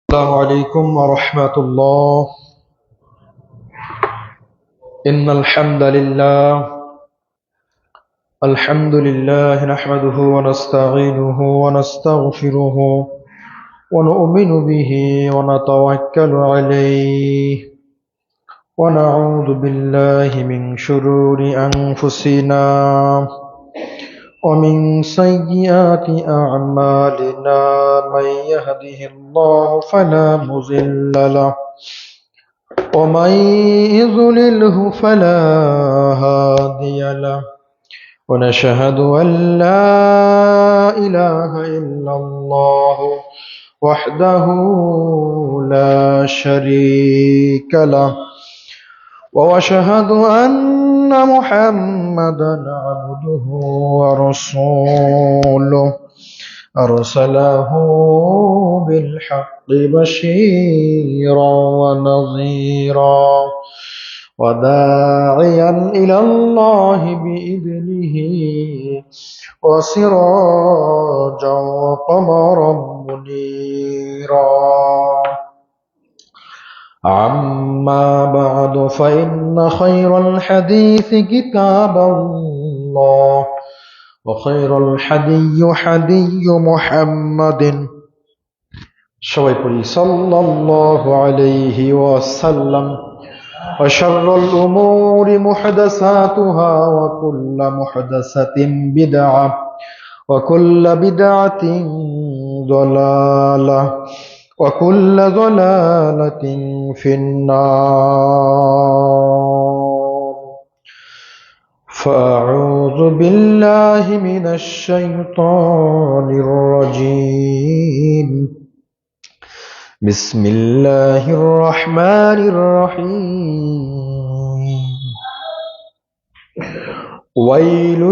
السلام عليكم ورحمة الله. إن الحمد لله نحمده ونستعينه ونستغفره ونؤمن به ونتوكل عليه ونعوذ بالله من شرور أنفسنا ومن سيئات أعمالنا. من يهده الله فلا مضل له ومن يضلله فلا هادي له، ونشهد أن لا إله إلا الله وحده لا شريك له، وأشهد أن محمدا عبده ورسوله أرسله بالحق بشيرا ونذيرا وداعيا إلى الله بإذنه وسراجا وقمرا منيرا. أما بعد فإن خير الحديث كتاب الله وخير الحدي حدي محمد صلى الله عليه وسلم، وشر الأمور محدثاتها وكل محدثة بدعة وكل بدعة ضلالة وكل ضلالة في النار. فأعوذ بالله من الشيطان الرجيم. بسم الله الرحمن الرحيم. ويل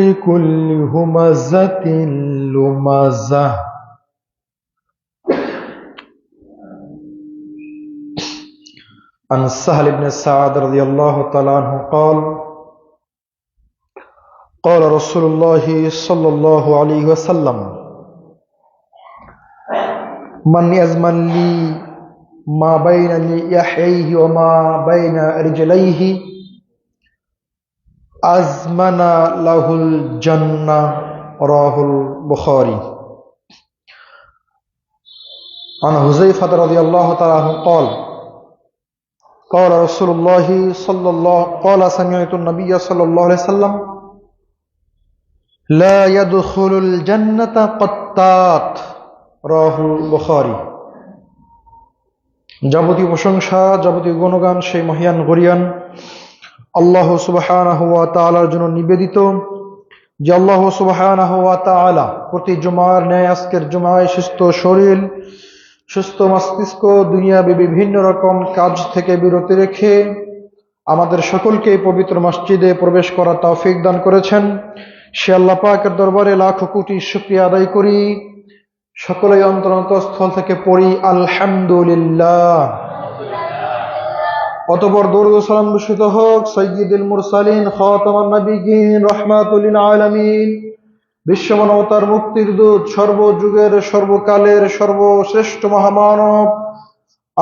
لكل همزة لمزة. عن سهل بن سعد رضي الله تعالى عنه قال قال رسول الله صلى الله عليه وسلم: من يزمن لي ما بين لحييه وما بين رجليه أزمن له الجنة. رواه البخاري. عن حذيفة رضي الله تعالى عنه قال قال رسول الله قال سمعت النبي صلى الله عليه وسلم: لا يدخل الجنة قطات. রাহুল বুখারী। যাবতীয় প্রশংসা, যাবতীয় গুণগান সেই মহিয়ান গরিয়ান আল্লাহ সুবহানাহু ওয়া তাআলার জন্য নিবেদিত, যে আল্লাহ সুবহানাহু ওয়া তাআলা প্রতি জুমার ন্যায় আজকের জুমায় সুস্থ শরীর, সুস্থ মস্তিষ্ক, দুনিয়াবী বিভিন্ন রকম কাজ থেকে বিরতি রেখে আমাদের সকলকে পবিত্র মসজিদে প্রবেশ করার তৌফিক দান করেছেন। সে আল্লাহ পাকের দরবারে লাখো কোটি শুকরিয়া আদায় করি। সকলেই অন্তরস্থল থেকে পড়ি আলহামদুলিল্লাহ। অতঃপর দরুদ ও সালাম বর্ষিত হোক সাইয়্যিদুল মুরসালিন খাতামান নবিয়্যিন রাহমাতুল লিল আলামিন, বিশ্ব মানবতার মুক্তির দূত, সর্বযুগের সর্বকালের সর্বশ্রেষ্ঠ মহামানব,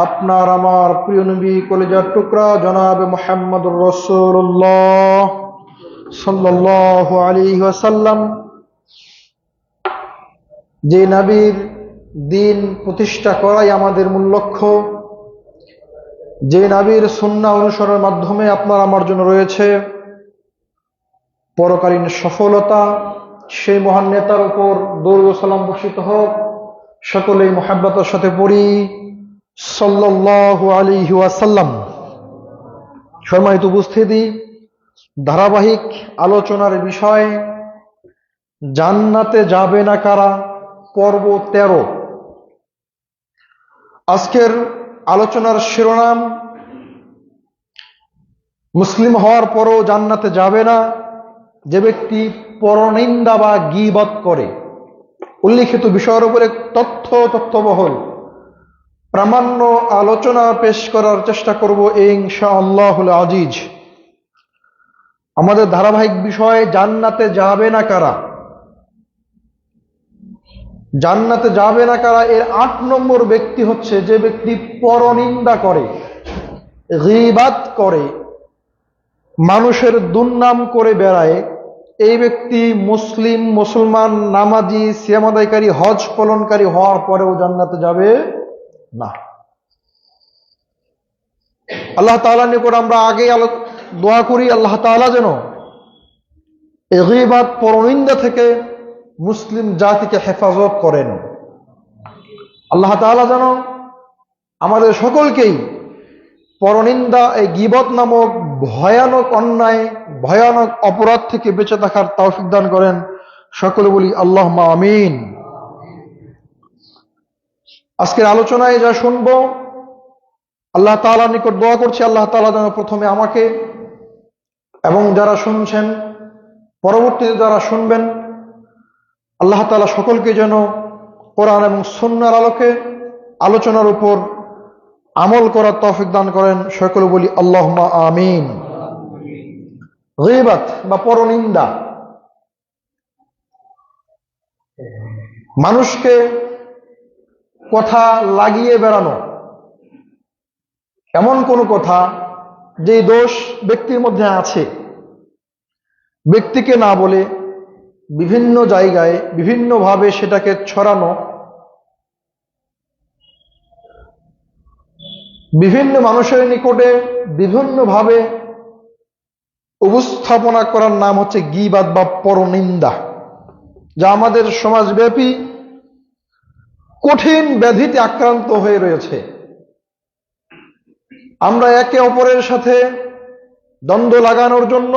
আপনার আমার প্রিয় নবী কলিজার টুকরা জনাব মুহাম্মদুর রাসূলুল্লাহ সাল্লাল্লাহু আলাইহি ওয়াসাল্লাম, যে নবীর দিন প্রতিষ্ঠা করাই আমাদের মূল লক্ষ্য, যে নবীর সুন্নাহ অনুসরণের মাধ্যমে আপনার আমার জন্য রয়েছে পরকালীন সফলতা, সেই মহান নেতার উপর দরুদ ও সালাম বর্ষিত হোক। সকলেই মুহাব্বতের সাথে পড়ি সাল্লাল্লাহু আলাইহি ওয়াসাল্লাম। সম্মানিত উপস্থিতি, ধারাবাহিক আলোচনার বিষয় জান্নাতে যাবে না কারা, পর্ব 13। আজকের আলোচনার শিরোনাম মুসলিম হওয়ার পরও জান্নাতে যাবে না যে ব্যক্তি পরনিন্দা বা গীবত করে। উল্লিখিত বিষয়ের উপরে তথ্যবহুল প্রামাণ্য আলোচনা পেশ করার চেষ্টা করব ইনশাআল্লাহুল আজিজ। আমাদের ধারাবাহিক বিষয় জান্নাতে যাবে না কারা। জান্নাতে যাবে না কারা? এর ৮ নম্বর ব্যক্তি হচ্ছে যে ব্যক্তি পরনিন্দা করে, গীবাত করে, মানুষের দুর্নাম করে বেড়ায়। এই ব্যক্তি মুসলমান, নামাজি, সিয়াম আদায়কারী, হজ পালনকারী হওয়ার পরেও জান্নাতে যাবে না। আল্লাহ তাআলার নিকট আমরা আগে দোয়া করি, আল্লাহ তাআলা যেন এই গীবাত, পরনিন্দা থেকে মুসলিম জাতিকে হেফাজত করেন। আল্লাহ তাআলা যেন আমাদের সকলকেই পরনিন্দা, এই গীবত নামক ভয়ানক অন্যায়, ভয়ানক অপরাধ থেকে বেঁচে থাকার তৌফিক দান করেন। সকলে বলি আল্লাহুম্মা আমিন। আজকের আলোচনায় যা শুনবো, আল্লাহ তাআলার নিকট দোয়া করছি আল্লাহ তাআলা যেন প্রথমে আমাকে এবং যারা শুনছেন, পরবর্তীতে যারা শুনবেন, আল্লাহ তাআলা সকলকে যেন কোরআন এবং সুন্নাহর আলোকে আলোচনার উপর আমল করার তৌফিক দান করেন। সকলে বলি আল্লাহুম্মা আমিন। গীবাত বা পরনিন্দা, মানুষকে কথা লাগিয়ে বেড়ানো, এমন কোন কথা যে দোষ ব্যক্তির মধ্যে আছে, ব্যক্তিকে না বলে বিভিন্ন জায়গায় বিভিন্নভাবে সেটাকে ছড়ানো, বিভিন্ন মানুষের নিকটে বিভিন্নভাবে উপস্থাপনা করার নাম হচ্ছে গীবাত বা পরনিন্দা, যা আমাদের সমাজব্যাপী কঠিন ব্যাধিতে আক্রান্ত হয়ে রয়েছে। আমরা একে অপরের সাথে দ্বন্দ্ব লাগানোর জন্য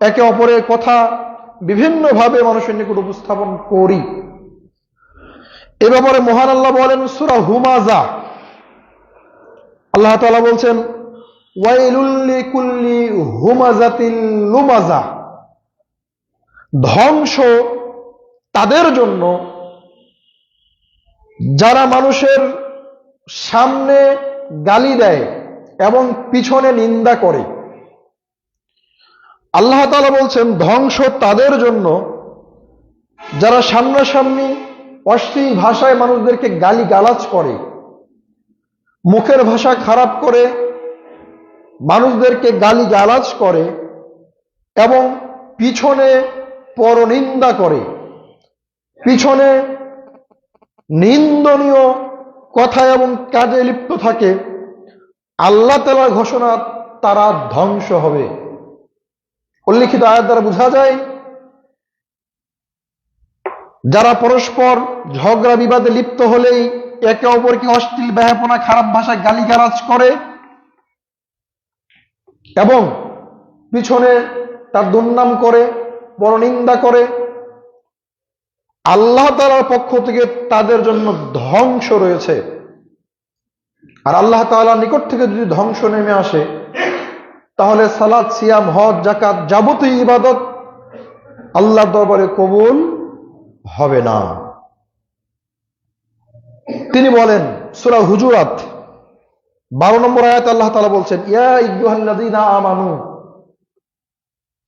একে অপরের কথা বিভিন্নভাবে মানুষের নিকট উপস্থাপন করি। এ ব্যাপারে মহান আল্লাহ বলেন সূরা হুমাযা, আল্লাহ তাআলা বলছেন ওয়াইলুল লিকুল্লি হুমাযাতিল লুমাযা, ধ্বংস তাদের জন্য যারা মানুষের সামনে গালি দেয় এবং পিছনে নিন্দা করে। আল্লাহ তাআলা বলছেন ধ্বংস তাদের জন্য যারা সামনাসামনি অশ্লীল ভাষায় মানুষদেরকে গালি গালাজ করে, মুখের ভাষা খারাপ করে মানুষদেরকে গালি গালাজ করে এবং পিছনে পরনিন্দা করে, পিছনে নিন্দনীয় কথা এবং কাজে লিপ্ত থাকে। আল্লাহ তাআলার ঘোষণা, তারা ধ্বংস হবে। উল্লিখিত আয়াত দ্বারা বোঝা যায় যারা পরস্পর ঝগড়া বিবাদে লিপ্ত হলেই একে অপরকে অশ্লীল বেহাপনা, খারাপ ভাষায় গালিগালাজ করে এবং পিছনে তার দুর্নাম করে, পরনিন্দা করে, আল্লাহ তাআলার পক্ষ থেকে তাদের জন্য ধ্বংস রয়েছে। আর আল্লাহ তাআলার নিকট থেকে যদি ধ্বংস নেমে আসে, তাহলে সালাত, সিয়াম, হজ, যাকাত যাবতীয় ইবাদত আল্লাহর দরবারে কবুল হবে না। তিনি বলেন সূরা হুজুরাত 12 নম্বর আয়াত আল্লাহ তাআলা বলছেন ইয়া আইয়ুহাল্লাযীনা আমানু,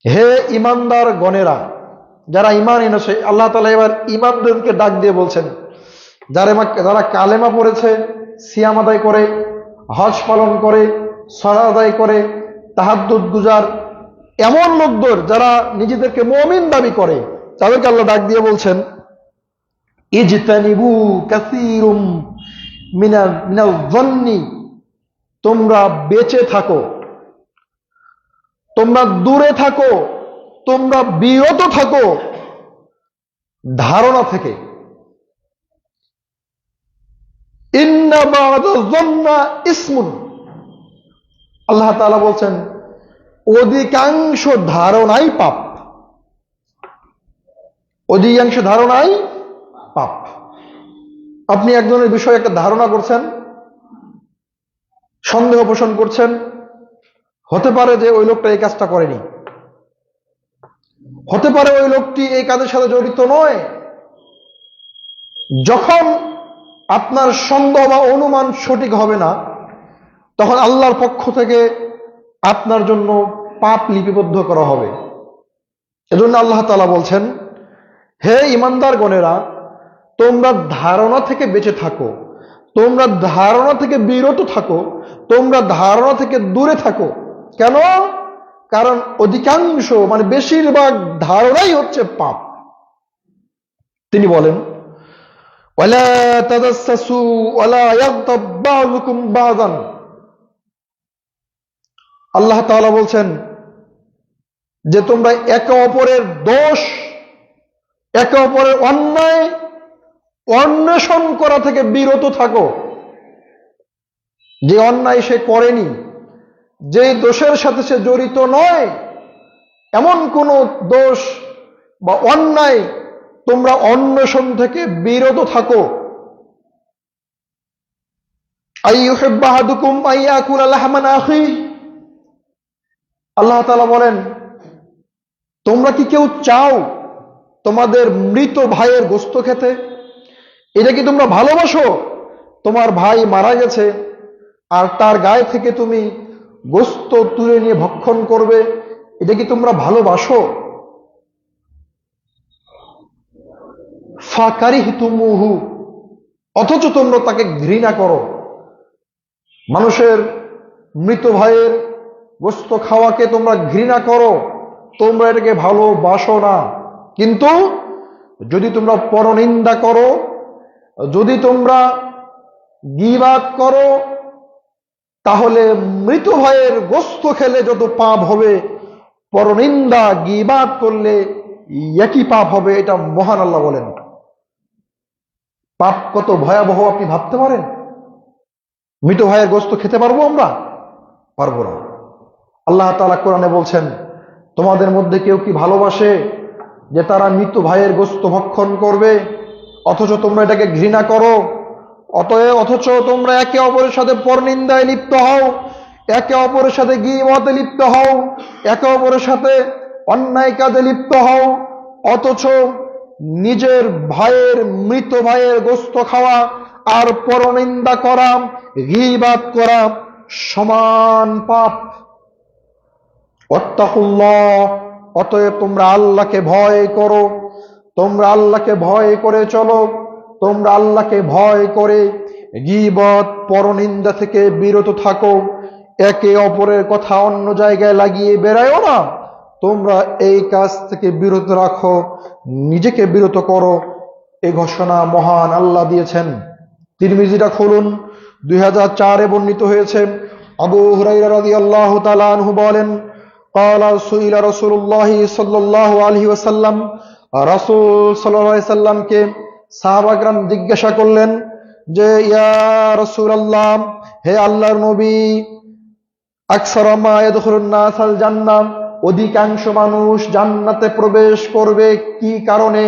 হে ঈমানদার গণেরা, যারা ঈমান এনেছে। আল্লাহ তাআলা এবার ঈমানদারকে ডাক দিয়ে বলছেন যারা কালেমা পড়েছে, সিয়াম আদায় করে, হজ পালন করে, সালাত আদায় করে, তাহাজ্জুদ গুজার, এমন লোকদের যারা নিজেদেরকে মুমিন দাবি করে, তাদেরকে আল্লাহ ডাক দিয়ে বলছেন ইজতানিবু কাসীরুম মিনাল যন্নি, তোমরা বেঁচে থাকো, তোমরা দূরে থাকো, তোমরা বিরত থাকো ধারণা থেকে। ইন্না বা'দা যন্না ইসমুন, আল্লাহ তাআলা বলছেন অধিকাংশ ধারণাই পাপ, অধিকাংশ ধারণাই পাপ। আপনি একজনের বিষয়ে একটা ধারণা করছেন, সন্দেহ পোষণ করছেন, হতে পারে যে ওই লোকটা এই কাজটা করেনি, হতে পারে ওই লোকটি এই কাজের সাথে জড়িত নয়। যখন আপনার সন্দেহ বা অনুমান সঠিক হবে না, তখন আল্লাহর পক্ষ থেকে আপনার জন্য পাপ লিপিবদ্ধ করা হবে। এজন্য আল্লাহ তাআলা বলছেন হে ঈমানদার গণেরা, তোমরা ধারণা থেকে বেঁচে থাকো, তোমরা ধারণা থেকে বিরত থাকো, তোমরা ধারণা থেকে দূরে থাকো। কেন? কারণ অধিকাংশ মানে বেশিরভাগ ধারণাই হচ্ছে পাপ। তিনি বলেন ওয়ালা তাদাসসু ওয়ালা ইয়াগতাব বাযুকুম বাযান। আল্লাহ তাআলা বলছেন যে তোমরা একে অপরের দোষ, একে অপরের অন্যায় অন্বেষণ করা থেকে বিরত থাকো। যে অন্যায় সে করেনি, যে দোষের সাথে সে জড়িত নয়, এমন কোন দোষ বা অন্যায় তোমরা অন্বেষণ থেকে বিরত থাকো। আইয়ুহিব্বু আহাদুকুম আইয়াকুলা লাহমান আখিহি। আল্লাহ তাআলা বলেন, তোমরা কি কেউ চাও তোমাদের মৃত ভাইয়ের গোশত খেতে? এটা কি তোমরা ভালোবাসো? তোমার ভাই মারা গেছে আর তার গায়ে থেকে তুমি গোশত তুলে নিয়ে ভক্ষণ করবে, এটা কি তোমরা ভালোবাসো? ফাকারিহতুমুহু, অথচ তোমরা তাকে ঘৃণা করো। মানুষের মৃত ভাইয়ের গোশত খাওয়াকে তোমরা ঘৃণা করো, তোমরা এটাকে ভালোবাসো না। কিন্তু যদি তোমরা পরনিন্দা করো, যদি তোমরা গীবাত করো, তাহলে মৃত ভাইয়ের গোশত খেলে যত পাপ হবে, পরনিন্দা গীবাত করলে একই পাপ হবে। এটা মহান আল্লাহ বলেন। পাপ কত ভয়াবহ আপনি ভাবতে পারেন? মৃত ভাইয়ের গোশত খেতে পারবো আমরা? পারবো না। আল্লাহ তাআলা কোরআনে বলছেন, তোমাদের মধ্যে কেউ কি ভালোবাসে যে তারা মৃত ভাইয়ের গোশত ভক্ষণ করবে, অথচ তোমরা এটাকে ঘৃণা করো? অথচ তোমরা একে অপরের সাথে পরনিন্দায় লিপ্ত হও, একে অপরের সাথে গীবতে লিপ্ত হও, একে অপরের সাথে অন্যায় কাজে লিপ্ত হও, অথচ নিজের ভাইয়ের মৃত ভাইয়ের গোশত খাওয়া আর পরনিন্দা করা, গীবাত করা সমান পাপ। ওয়াত্তাকুল্লাহ, অতএব তোমরা আল্লাহকে ভয় করো, তোমরা আল্লাহকে ভয় করে চলো, তোমরা আল্লাহকে ভয় করে গীবত পরনিন্দা থেকে বিরত থাকো। একে অপরের কথা অন্য জায়গায় লাগিয়ে বেড়ায়ও না, তোমরা এই কাজ থেকে বিরত রাখো, নিজেকে বিরত করো। এই ঘোষণা মহান আল্লাহ দিয়েছেন। তিরমিজিটা খুলুন, 2004-এ বর্ণিত হয়েছে। আবু হুরায়রা রাদিয়াল্লাহু তাআলা আনহু বলেন, قال سئل رسول الله صلى الله عليه وسلم, রাসূল সাল্লাল্লাহু আলাইহি সাল্লামকে সাহাবাগণ জিজ্ঞাসা করলেন যে, ইয়া রাসূলুল্লাহ, হে আল্লাহর নবী, আকসারা মা ইয়াদখুলুন নাসাল জান্নাহ, অধিকাংশ মানুষ জান্নাতে প্রবেশ করবে কি কারণে,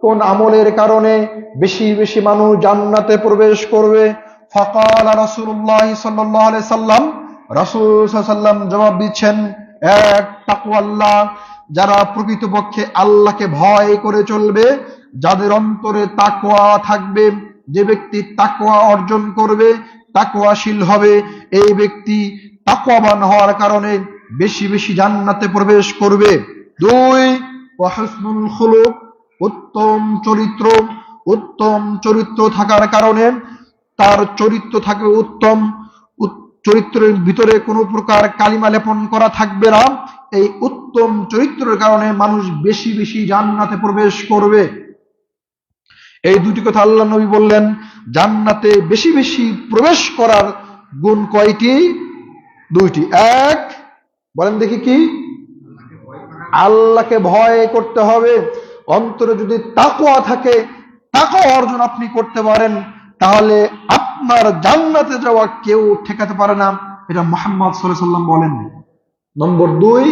কোন আমলের কারণে বেশি বেশি মানুষ জান্নাতে প্রবেশ করবে? ফাকাল রাসূলুল্লাহ সাল্লাল্লাহু আলাইহি সাল্লাম, রাসূল সাল্লাল্লাহু আলাইহি সাল্লাম জবাব দিচ্ছেন, এক, তাকওয়াল্লাহ, যারা প্রকৃতপক্ষে আল্লাহকে ভয় করে চলবে, যাদের অন্তরে তাকওয়া থাকবে। যে ব্যক্তি তাকওয়া অর্জন করবে, তাকওয়াশীল হবে, এই ব্যক্তি তাকওয়াবান হওয়ার কারণে বেশি বেশি জান্নাতে প্রবেশ করবে। দুই, ওয়া হুসনুল খুলুক, উত্তম চরিত্র, উত্তম চরিত্র থাকার কারণে তার চরিত্র থাকবে উত্তম, চরিত্রের ভিতরে কোনো প্রকার কালিমা লেপন করা থাকবে না। এই উত্তম চরিত্রের কারণে মানুষ বেশি বেশি জান্নাতে প্রবেশ করবে। এই দুটি কথা আল্লাহ নবী বললেন। জান্নাতে বেশি বেশি প্রবেশ করার গুণ কয়টি? দুইটি। এক, বলেন দেখি কি? আল্লাহকে ভয় করতে হবে। অন্তরে যদি তাকওয়া থাকে, তাকওয়া অর্জন আপনি করতে পারেন, তাহলে আপনার জান্নাতে যাওয়া কেউ ঠেকাতে পারে না। এটা মুহাম্মদ সাল্লাল্লাহু আলাইহি ওয়াসাল্লাম বলেন। নম্বর দুই,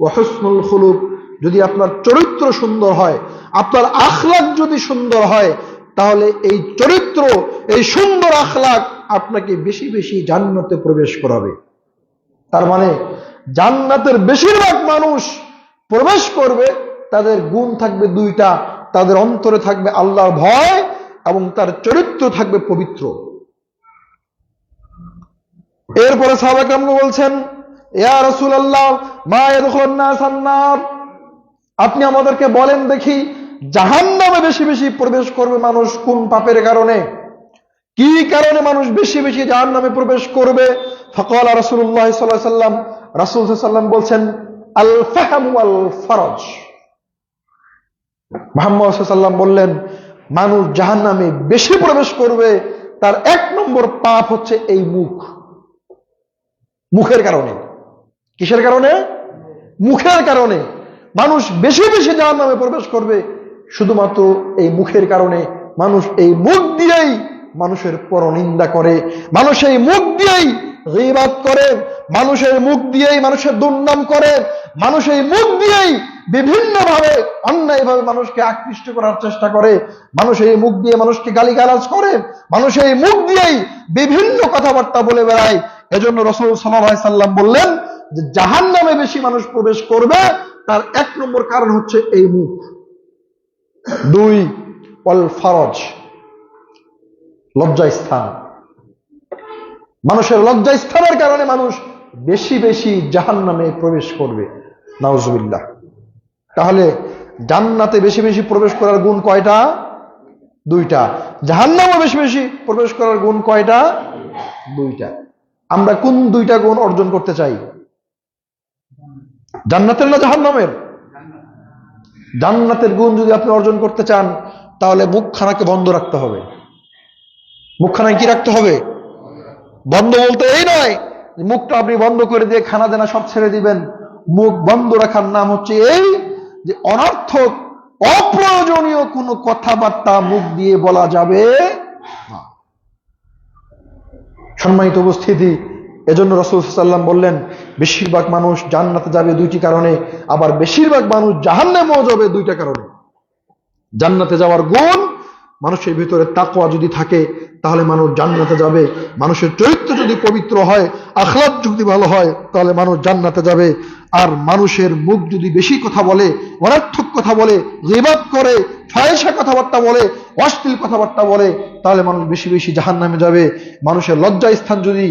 ওয়া হুসনুল খুলুক, যদি আপনার চরিত্র সুন্দর হয়, আপনার আখলাক যদি সুন্দর হয়, তাহলে এই চরিত্র, এই সুন্দর আখলাক আপনাকে বেশি বেশি জান্নাতে প্রবেশ করাবে। তার মানে জান্নাতের বেশিরভাগ মানুষ প্রবেশ করবে, তাদের গুণ থাকবে দুইটা, তাদের অন্তরে থাকবে আল্লাহর ভয় এবং তার চরিত্র থাকবে পবিত্র। এরপরে সাহাবা কেরাম বলছেন, ইয়া রাসূলুল্লাহ, মা ইয়াদখুলুন নাসান নার, আপনি আমাদেরকে বলেন দেখি জাহান্নামে বেশি বেশি প্রবেশ করবে মানুষ কোন পাপের কারণে, কি কারণে মানুষ বেশি বেশি জাহান্নামে প্রবেশ করবে? ফাকাল রাসূলুল্লাহ সাল্লাল্লাহু আলাইহি ওয়াসাল্লাম, রাসূল সাল্লাল্লাহু আলাইহি ওয়াসাল্লাম বলছেন, আল ফাহম ওয়াল ফরজ। মুহাম্মদ সাল্লাল্লাহু আলাইহি ওয়াসাল্লাম বললেন, মানুষ জাহান্নামে বেশি প্রবেশ করবে, তার 1 নম্বর পাপ হচ্ছে এই মুখ। মুখের কারণে। কিসের কারণে? মুখের কারণে মানুষ বেশি বেশি জাহান্নামে প্রবেশ করবে, শুধুমাত্র এই মুখের কারণে। মানুষ এই মুখ দিয়েই মানুষের পরনিন্দা করে, মানুষ এই মুখ দিয়েই গীবত করে, মানুষের মুখ দিয়েই মানুষের দুর্নাম করে, মানুষ এই মুখ দিয়েই বিভিন্নভাবে অন্যায়ভাবে মানুষকে আকৃষ্ট করার চেষ্টা করে, মানুষ এই মুখ দিয়ে মানুষকে গালিগালাজ করে, মানুষ এই মুখ দিয়েই বিভিন্ন কথাবার্তা বলে বেড়ায়। এজন্য রাসূল সাল্লাল্লাহু আলাইহি সাল্লাম বললেন যে জাহান্নামে বেশি মানুষ প্রবেশ করবে, তার 1 নম্বর কারণ হচ্ছে এই মুখ। 2 ওয়াল ফরজ, লজ্জাস্থান। মানুষের লজ্জাস্থানের কারণে মানুষ বেশি বেশি জাহান্নামে প্রবেশ করবে, নাউজুবিল্লাহ। তাহলে জান্নাতে বেশি বেশি প্রবেশ করার গুণ কয়টা? 2টা। জাহান্নামে বেশি বেশি প্রবেশ করার গুণ কয়টা? 2টা। আমরা কোন 2টা গুণ অর্জন করতে চাই? জান্নাতের না জাহান্নামের? জান্নাতের গুণ যদি আপনি অর্জন করতে চান, তাহলে মুখখানাকে বন্ধ রাখতে হবে। মুখখানায় কি রাখতে হবে? বন্ধ বলতে এই নয় মুখটা আপনি বন্ধ করে দিয়ে খানা দানা সব ছেড়ে দিবেন। মুখ বন্ধ রাখার নাম হচ্ছে এই যে অনর্থক অপ্রয়োজনীয় কোনো কথাবার্তা মুখ দিয়ে বলা যাবে না। সম্মানিত উপস্থিতি, এজন্য রাসূল সাল্লাল্লাহু আলাইহি ওয়াসাল্লাম বললেন, বেশিরভাগ মানুষ জান্নাতে যাবে 2টি কারণে, আবার বেশিরভাগ মানুষ জাহান্নামেও যাবে 2টা কারণে। জান্নাতে যাওয়ার গুণ, মানুষের ভিতরে তাকওয়া যদি থাকে তাহলে মানুষ জান্নাতে যাবে। মানুষের চরিত্র যদি পবিত্র হয়, আখলাক যদি ভালো হয়, তাহলে মানুষ জান্নাতে যাবে। আর মানুষের মুখ যদি বেশি কথা বলে, অনর্থক কথা বলে, গীবত করে, ফাহিশা কথাবার্তা বলে, অশ্লীল কথাবার্তা বলে, তাহলে মানুষ বেশি বেশি জাহান্নামে যাবে। মানুষের লজ্জা স্থান যদি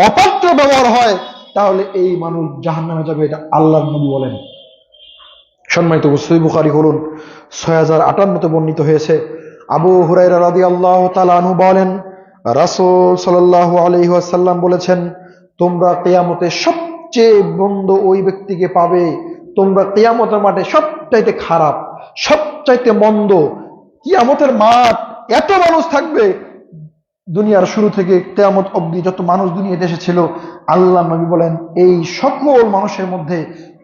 অপাত্র ব্যবহার হয়, তাহলে এই মানুষ জাহান্নামে যাবে। এটা আল্লাহর নবী বলেন। সম্মানিত সহিহ বুখারী খুলুন, 6058 বর্ণিত হয়েছে। আবু হুরায়রা রাদিয়াল্লাহু তাআলা আনহু বলেন, রাসূল সাল্লাল্লাহু আলাইহি ওয়াসাল্লাম বলেছেন, তোমরা কিয়ামতে সবচেয়ে মন্দ ওই ব্যক্তিকে পাবে। তোমরা কিয়ামতের মাঠে সবচাইতে খারাপ, সবচাইতে মন্দ। কিয়ামতের মাঠ, এত মানুষ থাকবে, দুনিয়ার শুরু থেকে কিয়ামত অবধি যত মানুষ দুনিয়াতে এসেছিল, আল্লাহ নবী বলেন, এই সকল মানুষের মধ্যে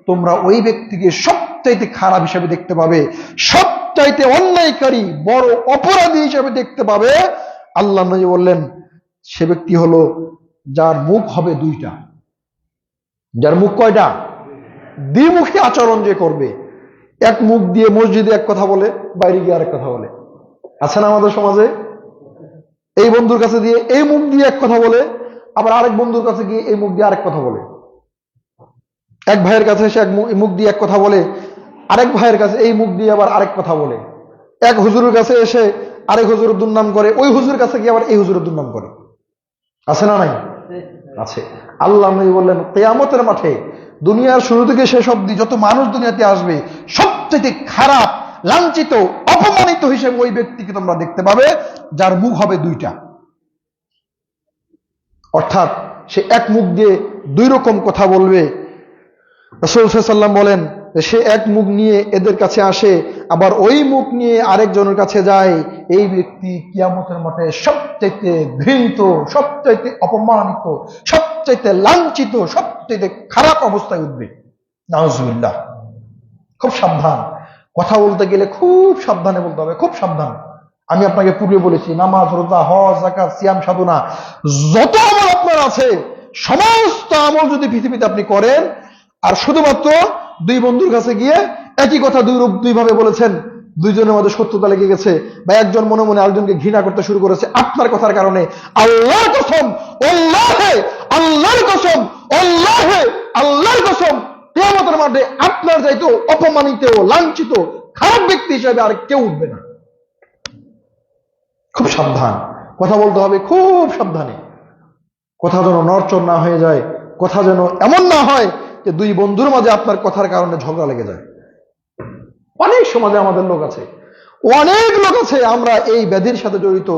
তোমরা ওই ব্যক্তিকে সবচাইতে খারাপ হিসেবে দেখতে পাবে, সবচাইতে অন্যায়কারী, বড় অপরাধী হিসেবে দেখতে পাবে। আল্লাহ নবী বললেন, সে ব্যক্তি হলো যার মুখ হবে 2টা। যার মুখ কয়টা? দ্বিমুখী আচরণ যে করবে। এক মুখ দিয়ে মসজিদে এক কথা বলে, বাইরে গিয়ে আরেক কথা বলে। আছে না আমাদের সমাজে? এই বন্ধুর কাছে দিয়ে এই মুখ দিয়ে এক কথা বলে, আবার আরেক বন্ধুর কাছে গিয়ে এই মুখ দিয়ে আরেক কথা বলে। এক ভাইয়ের কাছে এসে এক মুখ দিয়ে এক কথা বলে, আরেক ভাইয়ের কাছে এই মুখ দিয়ে আবার আরেক কথা বলে। এক হুজুরের কাছে এসে আরেক হুজুরের দুর্নাম করে, ওই হুজুরের কাছে গিয়ে আবার এই হুজুরের দুর্নাম করে। আছে না নাই? আছে। আল্লাহ নবী বললেন, কিয়ামতের মাঠে দুনিয়ার শুরু থেকে শেষ অবধি যত মানুষ দুনিয়াতে আসবে, সবচেয়ে খারাপ, লাঞ্ছিত, অপমানিত হিসেবে ওই ব্যক্তিকে তোমরা দেখতে পাবে, যার মুখ হবে 2টা। অর্থাৎ সে এক মুখ দিয়ে 2 রকম কথা বলবে। রাসূল সাল্লাল্লাহু আলাইহি ওয়াসাল্লাম বলেন, সে এক মুখ নিয়ে এদের কাছে আসে, আবার ওই মুখ নিয়ে আরেকজনের কাছে যায়। এই ব্যক্তি কিয়ামতের মাঠে সবচাইতে ঘৃণিত, সবচাইতে অপমানিত, সবচাইতে লাঞ্ছিত, সবচাইতে খারাপ অবস্থায় উঠবে। নাউজুবিল্লাহ। খুব সাবধান। কথা বলতে গেলে খুব সাবধানে বলতে হবে, খুব সাবধান। আমি আপনাকে পূর্বে বলেছি, নামাজ, রোজা, হজ, যাকাত, সিয়াম, সাধনা, যত আমল আপনার আছে, সমস্ত আমল যদি পৃথিবীতে আপনি করেন, আর শুধুমাত্র 2 বন্ধুর কাছে গিয়ে একই কথা 2 ভাবে বলেছেন, 2 জনের মধ্যে শত্রুতা লেগে গেছে, বা একজন মনে মনে আরেকজনকে ঘৃণা করতে শুরু করেছে আপনার কথার কারণে, আল্লাহর কসম, আল্লাহে, আল্লাহর কসম, আল্লাহে, আল্লাহর কসম, কিয়ামতের মাঠে আপনার চাইতে অপমানিত, লাঞ্ছিত, খারাপ ব্যক্তি হিসেবে আর কেউ উঠবে না। খুব সাবধান। কথা বলতে হবে খুব সাবধানে। কথা যেন নড়চড় না হয়ে যায়, কথা যেন এমন না হয় যে 2 বন্ধুর মাঝে আপনার কথার কারণে ঝগড়া লেগে যায়। অনেক সমাজে আমাদের লোক আছে, অনেক লোক আছে আমরা এই ব্যাধির সাথে জড়িত।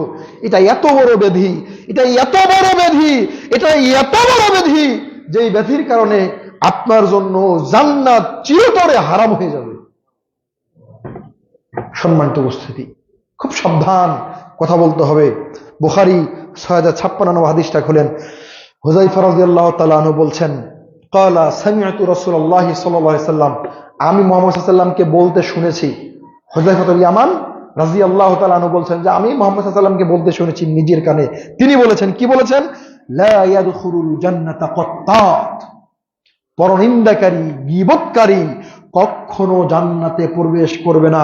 এটা এত বড় ব্যাধি, এটা এত বড় ব্যাধি, এটা এত বড় ব্যাধি, যেই ব্যাধির কারণে আপনার জন্য জান্নাত চিরতরে হারাম হয়ে যাবে। সম্মানিত উপস্থিতি, খুব সাবধান কথা বলতে হবে। বুখারী ৬০৫৬ হাদিসটা খুলেন। হুযায়ফা রাদিয়াল্লাহু তাআলা আনহু বলছেন, ক্বালা সামি'তু রাসূলুল্লাহ সাল্লাল্লাহু আলাইহি ওয়াসাল্লাম, আমি মুহাম্মদ সাল্লাল্লাহু আলাইহি ওয়াসাল্লামকে বলতে শুনেছি। হুযায়ফা বিন ইয়ামান রাদিয়াল্লাহু তাআলা আনহু বলছেন যে আমি মুহাম্মদ সাল্লাল্লাহু আলাইহি ওয়াসাল্লামকে বলতে শুনেছি নিজের কানে। তিনি বলেছেন, কি বলেছেন? লা ইয়াদখুলুল জান্নাতা ক্বাত্তাত, পরনিন্দাকারী, গীবতকারী কখনো জান্নাতে প্রবেশ করবে না।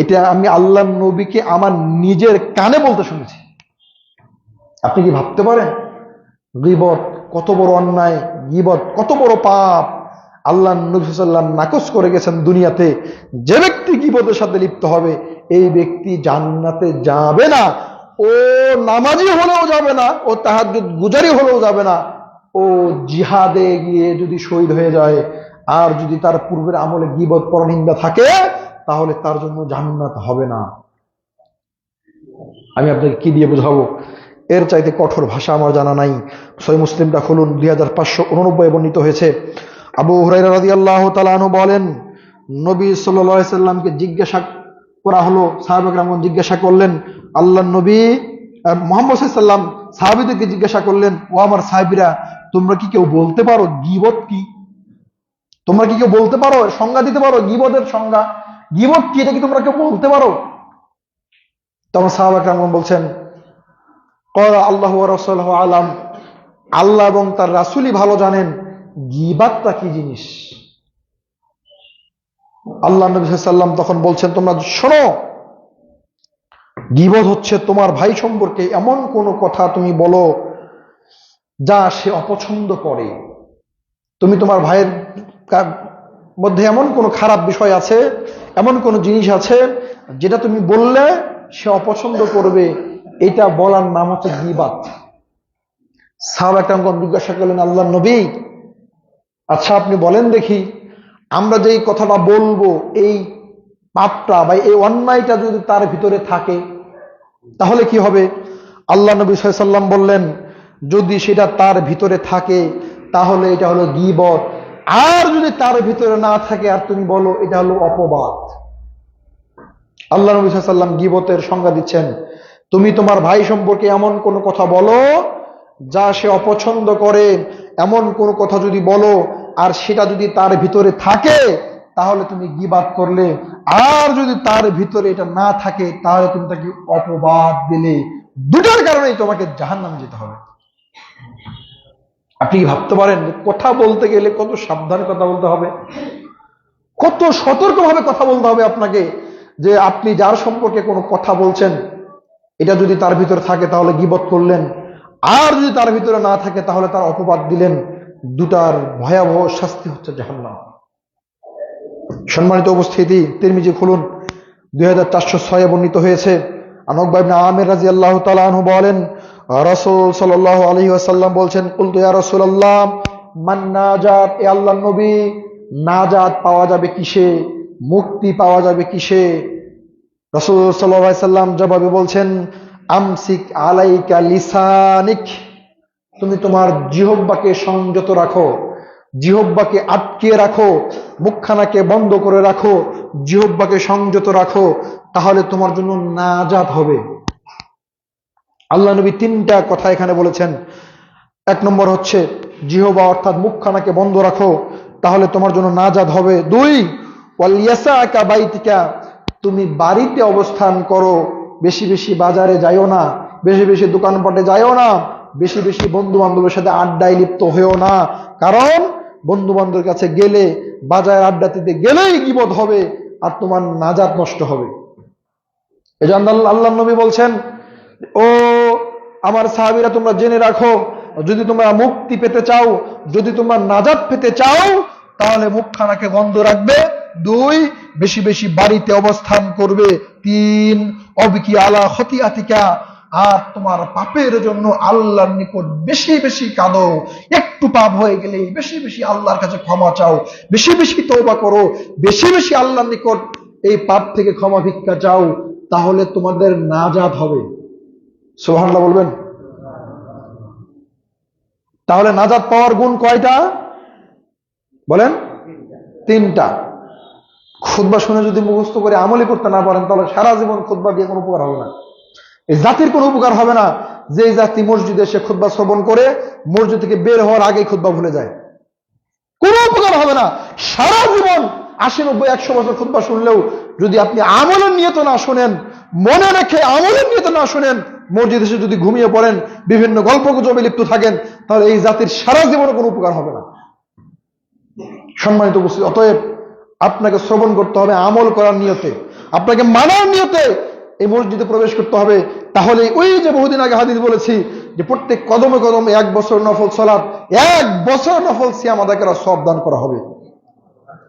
এটা আমি আল্লাহর নবীকে আমার নিজের কানে বলতে শুনেছি। আপনি কি ভাবতে পারেন গীবত কত বড় অন্যায়, গীবত কত বড় পাপ? আল্লাহর নবী সাল্লাল্লাহু আলাইহি ওয়াসাল্লাম নাকচ করে গেছেন দুনিয়াতে, যে ব্যক্তি গীবতের সাথে লিপ্ত হবে এই ব্যক্তি জান্নাতে যাবে না। ও নামাজি হলেও যাবে না, ও তাহাজ্জুদ গুজারি হলেও যাবে না, ও জিহাদে গিয়ে যদি শহীদ হয়ে যায় আর যদি তার পূর্বের আমলে গীবত পরনিন্দা থাকে তাহলে তার জন্য জান্নাত হবে না। আমি আপনাকে কি দিয়ে বুঝাবো? এর চাইতে কঠোর ভাষা আমার জানা নাই। সহিহ মুসলিমটা খুলুন, 2589 বর্ণিত হয়েছে। আবু হুরায়রা রাদিয়াল্লাহু তাআলা আনহু বলেন, নবী সাল্লাল্লাহু আলাইহি সাল্লামকে জিজ্ঞাসা করা হলো, সাহাবায়ে কেরামগণ জিজ্ঞাসা করলেন, আল্লাহর নবী মুহাম্মদ সাল্লাল্লাহু আলাইহি সাল্লাম সাহাবীদেরকে জিজ্ঞাসা করলেন, ও আমার সাহাবীরা, তোমরা কি কেউ বলতে পারো গীবত কি? তোমরা কি কেউ বলতে পারো, সংজ্ঞা দিতে পারো গীবতের সংজ্ঞা? গীবত কি, এটা কি তোমরা কেউ বলতে পারো? তখন সাহাবায়ে কেরামগণ বলছেন, ক্বালা আল্লাহু ওয়া রাসূলুহু আলাম, আল্লাহ এবং তার রাসূলই ভালো জানেন গীবতটা কি জিনিস। আল্লাহ নবী সাল্লাল্লাহু আলাইহি ওয়াসাল্লাম তখন বলছেন, তোমরা শোনো, গীবত হচ্ছে তোমার ভাই সম্পর্কে এমন কোন কথা তুমি বলো যা সে অপছন্দ করে। তুমি তোমার ভাইয়ের মধ্যে এমন কোন খারাপ বিষয় আছে, এমন কোন জিনিস আছে যেটা তুমি বললে সে অপছন্দ করবে, এটা বলার নাম হচ্ছে গীবত। সাহাবায়ে কেরামগণ জিজ্ঞাসা করলেন, আল্লাহর নবী, আচ্ছা আপনি বলেন দেখি, আমরা যেই কথাটা বলবো এই পাপটা বা এই অন্যায়টা যদি তার ভিতরে থাকে তাহলে কি হবে? আল্লাহ নবী সাল্লাল্লাহু আলাইহি ওয়াসাল্লাম বললেন, যদি সেটা তার ভিতরে থাকে তাহলে এটা হলো গীবত, আর যদি তার ভিতরে না থাকে আর তুমি বলো, এটা হলো অপবাদ। আল্লাহ নবী সাল্লাল্লাহু আলাইহি ওয়াসাল্লাম গীবতের সংজ্ঞা দিচ্ছেন, তুমি তোমার ভাই সম্পর্কে এমন কোন কথা বলো যা সে অপছন্দ করে, এমন কোন কথা যদি বলো আর সেটা যদি তার ভিতরে থাকে তাহলে তুমি গীবত করলে, আর যদি তার ভিতরে এটা না থাকে তাহলে তুমি তাকে অপবাদ দিলে। দুটার কারণেই তোমাকে জাহান্নামে যেতে হবে। আপনি কি ভাবতে পারেন কথা বলতে গেলে কত সাবধানে কথা বলতে হবে, কত সতর্কভাবে কথা বলতে হবে আপনাকে, যে আপনি যার সম্পর্কে কোনো কথা বলছেন এটা যদি তার ভিতরে থাকে তাহলে গীবত করলেন, আর যদি তার ভিতরে না থাকে তাহলে তার অপবাদ দিলেন। দুটার ভয়াবহ শাস্তি হচ্ছে জাহান্নাম। সম্মানিত উপস্থিতি, তিরমিজি খুলুন, 2406 বর্ণিত হয়েছে। উকবা ইবনে আমির রাদিয়াল্লাহু তাআলা আনহু বলেন, রাসূল সাল্লাল্লাহু আলাইহি ওয়াসাল্লাম বলছেন, কুলতু ইয়া রাসূলুল্লাহ মান নাজাত, এ আল্লাহর নবী নাজাত পাওয়া যাবে কিসে, মুক্তি পাওয়া যাবে কিসে? রাসূল সাল্লাল্লাহু আলাইহি ওয়াসাল্লাম জবাবে বলছেন, আমসিক আলাইকা লিসানিক, তুমি তোমার জিহ্বাকে সংযত রাখো, জিহ্বাকে আটকে রাখো, মুখখানাকে বন্ধ করে রাখো, জিহ্বাকে সংযত রাখো, তাহলে তোমার জন্য নাজাত হবে। আল্লাহ নবী তিনটা কথা এখানে বলেছেন। এক নম্বর হচ্ছে জিহ্বা অর্থাৎ মুখখানাকে বন্ধ রাখো, তাহলে তোমার জন্য নাজাত হবে। দুই, ওয়াল ইয়াসাকা বাইতিকা, তুমি বাড়িতে অবস্থান করো, বেশি বেশি বাজারে যাইও না, বেশি বেশি দোকানপাটে যাইও না, বেশি বেশি বন্ধু বান্ধবের সাথে আড্ডায় লিপ্ত হয়েও না, কারণ বন্ধু বান্ধবের কাছে গেলে, বাজারে আড্ডা দিতে গেলেই গীবত হবে আর তোমার নাজাত নষ্ট হবে। এজন্য আল্লাহর নবী বলছেন, ও আমার সাহাবীরা, তোমরা জেনে রাখো, যদি তোমরা মুক্তি পেতে চাও, যদি তোমরা নাজাত পেতে চাও তাহলে মুখখানাকে বন্ধ রাখবে। দুই, বেশি বেশি বাড়িতে অবস্থান করবে। তিন, অবিকি আলা খতিয়াতিকা, আর তোমার পাপের জন্য আল্লাহর নিকট বেশি বেশি কাঁদো, একটু পাপ হয়ে গেলে বেশি বেশি আল্লাহর কাছে ক্ষমা চাও, বেশি বেশি তওবা করো, বেশি বেশি আল্লাহর নিকট এই পাপ থেকে ক্ষমা ভিক্ষা চাও, তাহলে তোমাদের নাজাত হবে। সুবহানাল্লাহ বলবেন। তাহলে নাজাত পাওয়ার গুণ কয়টা বলেন? তিনটা। খুতবা শুনে যদি মুখস্থ করে আমলি করতে না পারেন তাহলে সারা জীবন খুতবা দিয়ে কোনো উপকার হবে না। এই জাতির কোনো উপকার হবে না যে জাতি মসজিদে এসে খুতবা শ্রবণ করে মসজিদ থেকে বের হওয়ার আগেই খুতবা ভুলে যায়। কোনো উপকার হবে না। সারা জীবন ৮০, ৯০, ১০০ বছর খুতবা শুনলেও যদি আপনি আমলের নিয়ত না শোনেন, মনে রেখে আমলের নিয়ত না শোনেন, মসজিদ এসে যদি ঘুমিয়ে পড়েন, বিভিন্ন গল্পগুজবে লিপ্ত থাকেন, তাহলে এই জাতির সারা জীবনে কোনো উপকার হবে না। সম্মানিত উপস্থিতি, অতএব আপনাকে শ্রবণ করতে হবে আমল করার নিয়তে, আপনাকে মানার নিয়তে এই মসজিদে প্রবেশ করতে হবে। তাহলে ওই যে বহুদিন আগে হাদিস বলেছি যে প্রত্যেক কদমে কদমে ১ বছর নফল সালাত, ১ বছর নফল সিয়াম আদায় করার সওয়াব দান করা হবে।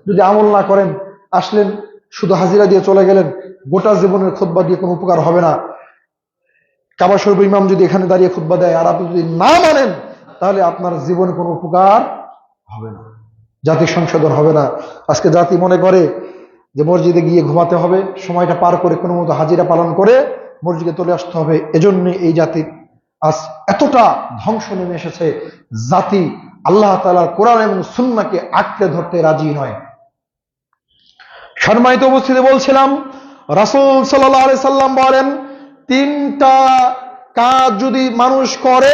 যদি আমল না করেন, আসলেন শুধু হাজিরা দিয়ে চলে গেলেন, গোটা জীবনের খুতবা দিয়ে কোনো উপকার হবে না। কাবা শরীফের ইমাম যদি এখানে দাঁড়িয়ে খুতবা দেয় আর আপনি যদি না মানেন, তাহলে আপনার জীবনে কোনো উপকার হবে না, জাতির সংশোধন হবে না। আজকে জাতি মনে করে যে মসজিদে গিয়ে ঘুমাতে হবে, সময়টা পার করে কোনো মতো হাজিরা পালন করে মসজিদে চলে আসতে হবে। এজন্য এই জাতির আজ এতটা ধ্বংস নেমে এসেছে। জাতি আল্লাহ তাআলার কোরআন এবং সুন্নাহকে আঁকড়ে ধরতে রাজি নয়। সম্মানিত উপস্থিতি, বলছিলাম রাসূল সাল্লাল্লাহু আলাইহি সাল্লাম বলেন, ৩টা কাজ যদি মানুষ করে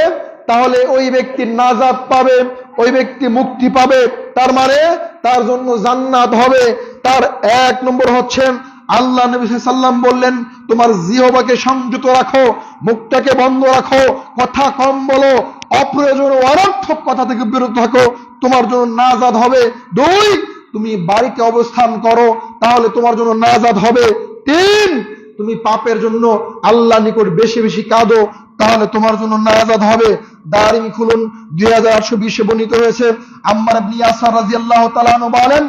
তাহলে ওই ব্যক্তি নাজাত পাবে, ওই ব্যক্তি মুক্তি পাবে, তার মানে তার জন্য জান্নাত হবে। তার ১ নম্বর হচ্ছে আল্লাহ নবী সাল্লাল্লাহু আলাইহি সাল্লাম বললেন, তোমার জিহ্বাকে সংযত রাখো, মুখটাকে বন্ধ রাখো, কথা কম বলো, অপ্রয়োজনীয় অনর্থক কথা থেকে বিরত থাকো, তোমার জন্য নাজাত হবে। ২, তুমি বাড়িতে অবস্থান করো, তাহলে তোমার জন্য নাজাত হবে। ৩, তুমি পাপের জন্য আল্লাহ নিকট বেশি বেশি কাঁদো, তাহলে তোমার জন্য নাজাত হবে। দারিমি খুলুন 2820 বর্ণিত হয়েছে। আম্মার ইবনে ইয়াসার রাদিয়াল্লাহু তাআলা আনহু বলেন,